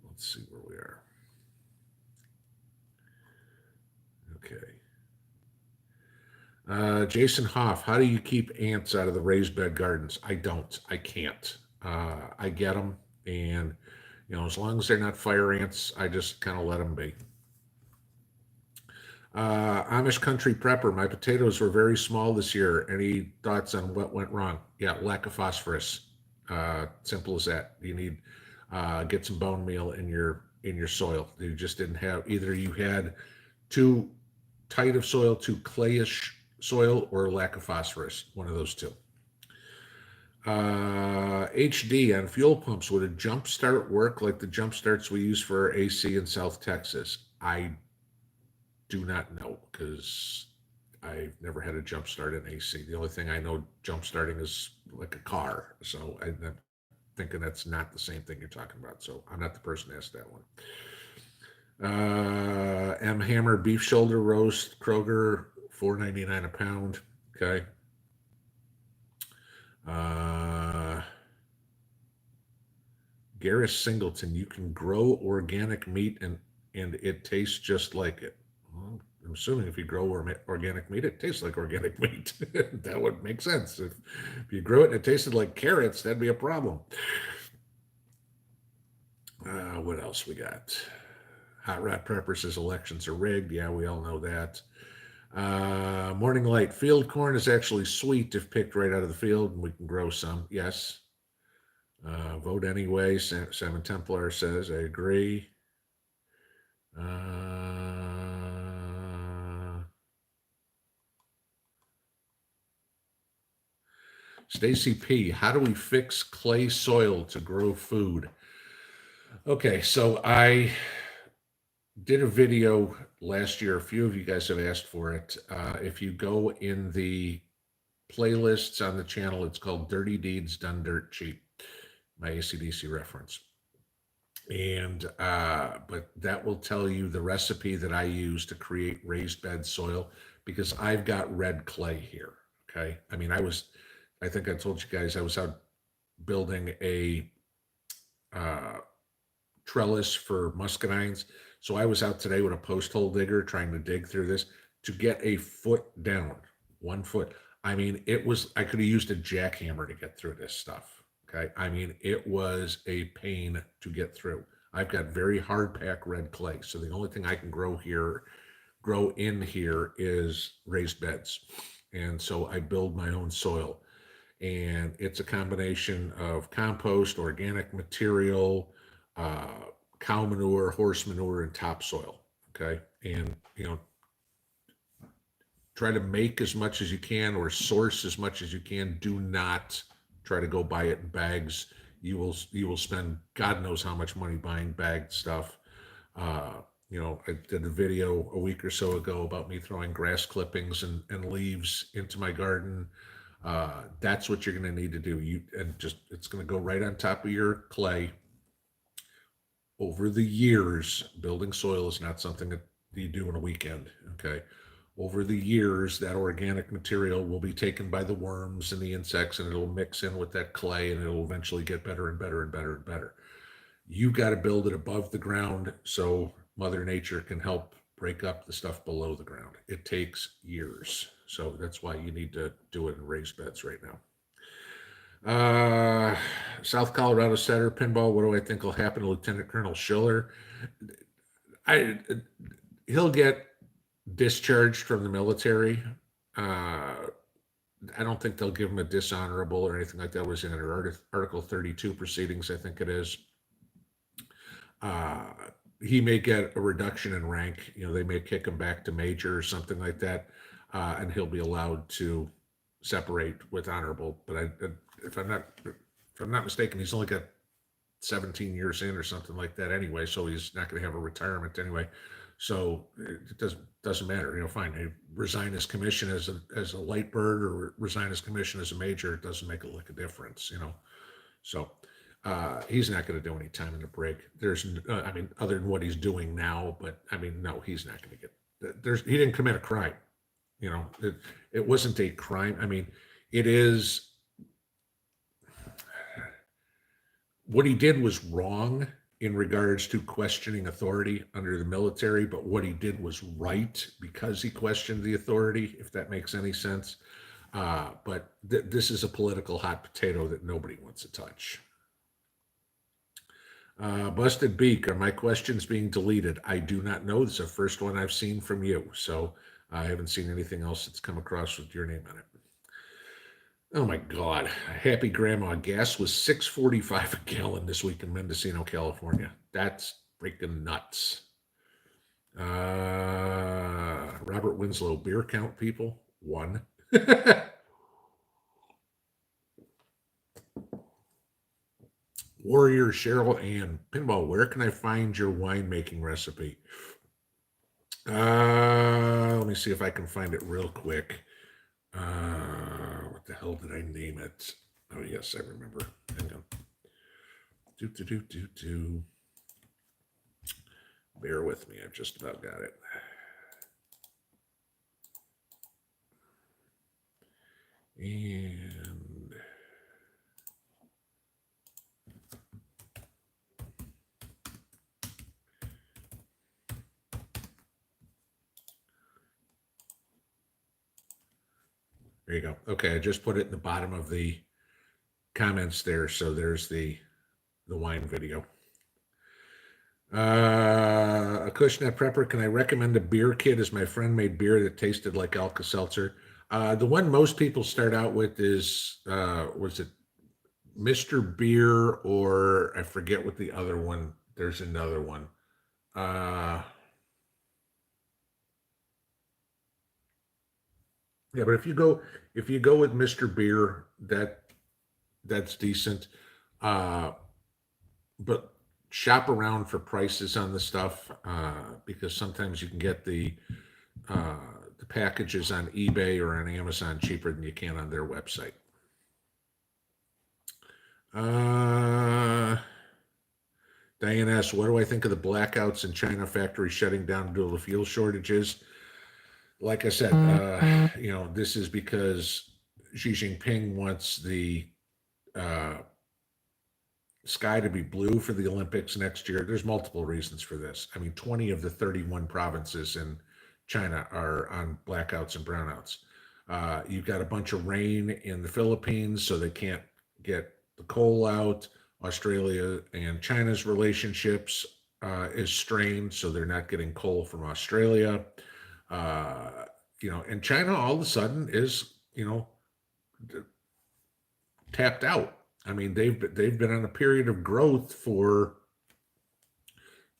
Let's see where we are. Okay. Jason Hoff, how do you keep ants out of the raised bed gardens? I don't. I can't. I get them, and as long as they're not fire ants, I just kind of let them be. Amish Country Prepper, my potatoes were very small this year. Any thoughts on what went wrong? Yeah, lack of phosphorus. Simple as that. You need get some bone meal in your soil. You just didn't have, either you had too tight of soil, too clayish soil, or lack of phosphorus. One of those two. HD on fuel pumps, would a jump start work like the jump starts we use for AC in South Texas? I do not know because I've never had a jump start in AC. The only thing I know jump starting is like a car. So I'm thinking that's not the same thing you're talking about. So I'm not the person to ask that one. M Hammer beef shoulder roast, Kroger, $4.99 a pound. Okay. Garris Singleton, you can grow organic meat and it tastes just like it. Well, I'm assuming if you grow organic meat, it tastes like organic meat. That would make sense. If you grew it and it tasted like carrots, that'd be a problem. What else we got? Hot Rod Prepper says elections are rigged. Yeah, we all know that. Morning Light, field corn is actually sweet if picked right out of the field, and we can grow some. Yes. Vote anyway. Salmon Templar says, I agree. Stacy P, how do we fix clay soil to grow food? Okay, so I did a video last year. A few of you guys have asked for it. If you go in the playlists on the channel, it's called Dirty Deeds Done Dirt Cheap, my AC/DC reference. And but that will tell you the recipe that I use to create raised bed soil, because I've got red clay here. Okay, I mean, I think I told you guys I was out building a trellis for muscadines. So I was out today with a post hole digger trying to dig through this to get a foot down, 1 foot. I mean, I could have used a jackhammer to get through this stuff. Okay. I mean, it was a pain to get through. I've got very hard packed red clay. So the only thing I can grow in here is raised beds. And so I build my own soil. And it's a combination of compost, organic material, cow manure, horse manure, and topsoil. Okay. And, try to make as much as you can or source as much as you can. Do not try to go buy it in bags. You will spend God knows how much money buying bagged stuff. I did a video a week or so ago about me throwing grass clippings and leaves into my garden. That's what you're going to need to do. It's going to go right on top of your clay. over the years, building soil is not something that you do in a weekend. Okay. Over the years, that organic material will be taken by the worms and the insects, and it'll mix in with that clay, and it'll eventually get better and better and better and better. You've got to build it above the ground so Mother Nature can help break up the stuff below the ground. It takes years. So that's why you need to do it in raised beds right now. South Colorado Setter Pinball. What do I think will happen to Lieutenant Colonel Schiller? I He'll get discharged from the military. I don't think they'll give him a dishonorable or anything like that. It was in Article 32 proceedings, I think it is. Uh, he may get a reduction in rank. They may kick him back to major or something like that, and he'll be allowed to separate with honorable. But if I'm not mistaken, he's only got 17 years in or something like that anyway, so he's not going to have a retirement anyway. So it doesn't matter. Fine. He resign his commission as a light bird or resign his commission as a major. It doesn't make a lick of difference. So he's not going to do any time in the break. Other than what he's doing now, but no, he's not going to get. He didn't commit a crime. It wasn't a crime. It is. What he did was wrong in regards to questioning authority under the military, but what he did was right because he questioned the authority, if that makes any sense. But this is a political hot potato that nobody wants to touch. Busted Beak, are my questions being deleted? I do not know. This is the first one I've seen from you, so I haven't seen anything else that's come across with your name on it. Oh my God. Happy Grandma. Gas was $6.45 a gallon this week in Mendocino, California. That's freaking nuts. Robert Winslow, beer count, people? 1. Warrior Cheryl Ann, Pinball, where can I find your winemaking recipe? Let me see if I can find it real quick. What the hell did I name it? Oh, yes, I remember. Hang on. Bear with me. I've just about got it. And there you go. Okay, I just put it in the bottom of the comments there. So there's the wine video. A Cushnet Prepper, can I recommend a beer kit as my friend made beer that tasted like Alka-Seltzer? The one most people start out with is, was it Mr. Beer, or I forget what the other one, there's another one. Yeah, but if you go with Mr. Beer, that's decent. But shop around for prices on the stuff, because sometimes you can get the packages on eBay or on Amazon cheaper than you can on their website. Diane asks, what do I think of the blackouts in China factories shutting down due to fuel shortages? Like I said, this is because Xi Jinping wants the sky to be blue for the Olympics next year. There's multiple reasons for this. 20 of the 31 provinces in China are on blackouts and brownouts. You've got a bunch of rain in the Philippines, so they can't get the coal out. Australia and China's relationships is strained, so they're not getting coal from Australia. And China all of a sudden is, tapped out. They've been on a period of growth for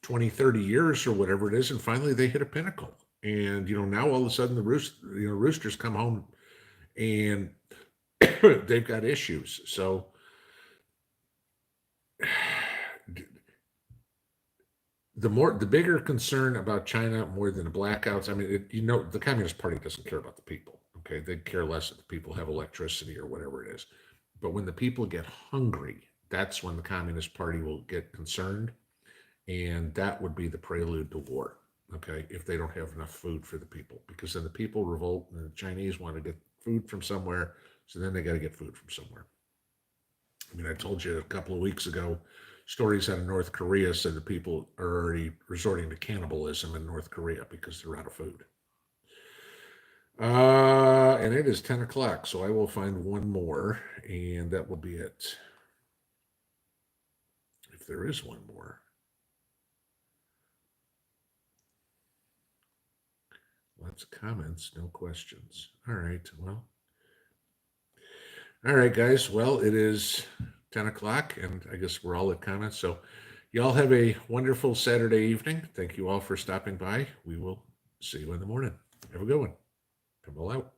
20, 30 years or whatever it is, and finally they hit a pinnacle. And now all of a sudden the roosters come home and they've got issues. So the bigger concern about China more than the blackouts. The Communist Party doesn't care about the people. Okay, they care less if the people have electricity or whatever it is. But when the people get hungry, that's when the Communist Party will get concerned. And that would be the prelude to war, okay, if they don't have enough food for the people. Because then the people revolt and the Chinese want to get food from somewhere, so then they got to get food from somewhere. I mean, I told you a couple of weeks ago, stories out of North Korea said the people are already resorting to cannibalism in North Korea because they're out of food. And it is 10 o'clock, so I will find one more, and that will be it. If there is one more. Lots of comments, no questions. All right, well. All right, guys. Well, it is 10 o'clock, and I guess we're all at comments. So, y'all have a wonderful Saturday evening. Thank you all for stopping by. We will see you in the morning. Have a good one. Pinball out.